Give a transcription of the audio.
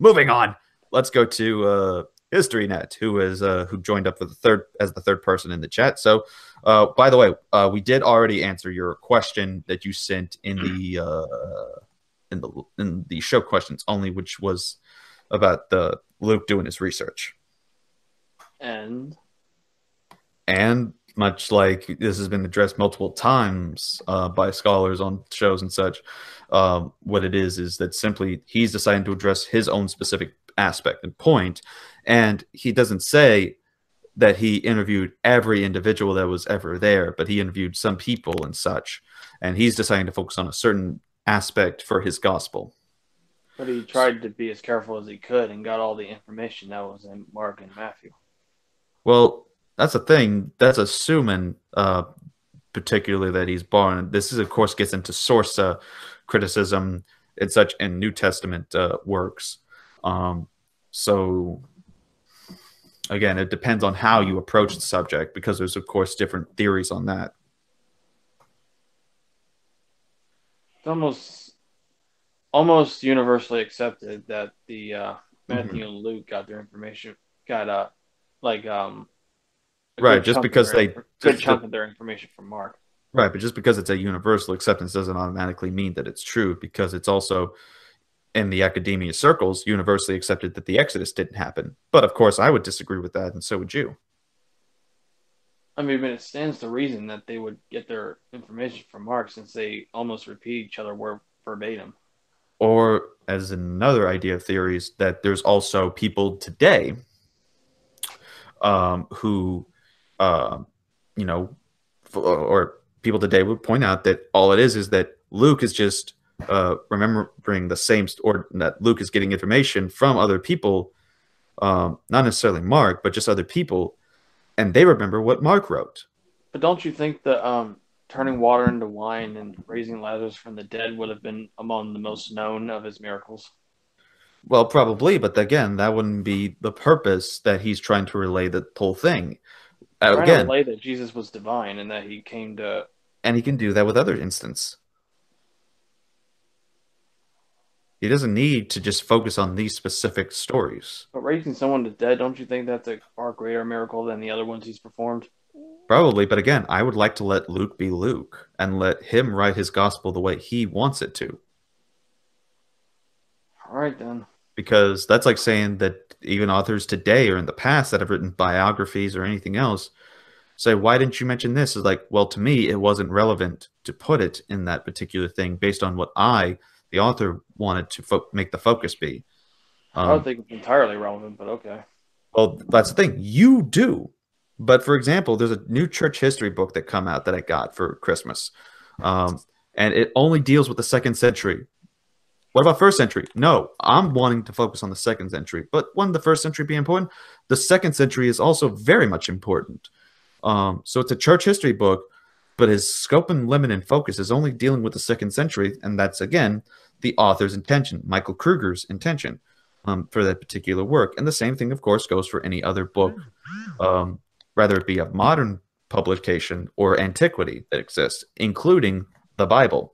moving on. Let's go to HistoryNet, who joined up for the third person in the chat. So, by the way, we did already answer your question that you sent in the show questions only, which was about the Luke doing his research. And much like this has been addressed multiple times by scholars on shows and such, what it is that simply he's deciding to address his own specific aspect and point, and he doesn't say that he interviewed every individual that was ever there, but he interviewed some people and such, and he's deciding to focus on a certain aspect for his gospel. But he tried to be as careful as he could and got all the information that was in Mark and Matthew. Well, that's the thing. That's assuming, particularly that he's born. This is, of course, gets into source criticism and such in New Testament works. So, again, it depends on how you approach the subject, because there's, of course, different theories on that. It's almost universally accepted that the Matthew and Luke got their information, right, just because they good chunk of their information from Mark. Right, but just because it's a universal acceptance doesn't automatically mean that it's true, because it's also in the academia circles universally accepted that the Exodus didn't happen. But of course, I would disagree with that, and so would you. I mean, it stands to reason that they would get their information from Mark, since they almost repeat each other word verbatim. Or, as another idea of theories, that there's also people today who, or people today would point out that all it is that Luke is just remembering the same, or that Luke is getting information from other people, not necessarily Mark, but just other people, and they remember what Mark wrote. But don't you think that turning water into wine and raising Lazarus from the dead would have been among the most known of his miracles? Well, probably, but again, that wouldn't be the purpose that he's trying to relay the whole thing. Trying to relay that Jesus was divine and that he came to... And he can do that with other instances. He doesn't need to just focus on these specific stories. But raising someone to dead, don't you think that's a far greater miracle than the other ones he's performed? Probably, but again, I would like to let Luke be Luke and let him write his gospel the way he wants it to. All right, then. Because that's like saying that even authors today or in the past that have written biographies or anything else say, why didn't you mention this? It's like, well, to me, it wasn't relevant to put it in that particular thing based on what I, the author, wanted to make the focus be. I don't think it's entirely relevant, but okay. Well, that's the thing. You do. But for example, there's a new church history book that come out that I got for Christmas. And it only deals with the 2nd century. What about 1st century? No, I'm wanting to focus on the 2nd century. But wouldn't the 1st century be important? The 2nd century is also very much important. So it's a church history book, but his scope and limit and focus is only dealing with the 2nd century. And that's, again, the author's intention, Michael Kruger's intention for that particular work. And the same thing, of course, goes for any other book, whether it be a modern publication or antiquity that exists, including the Bible.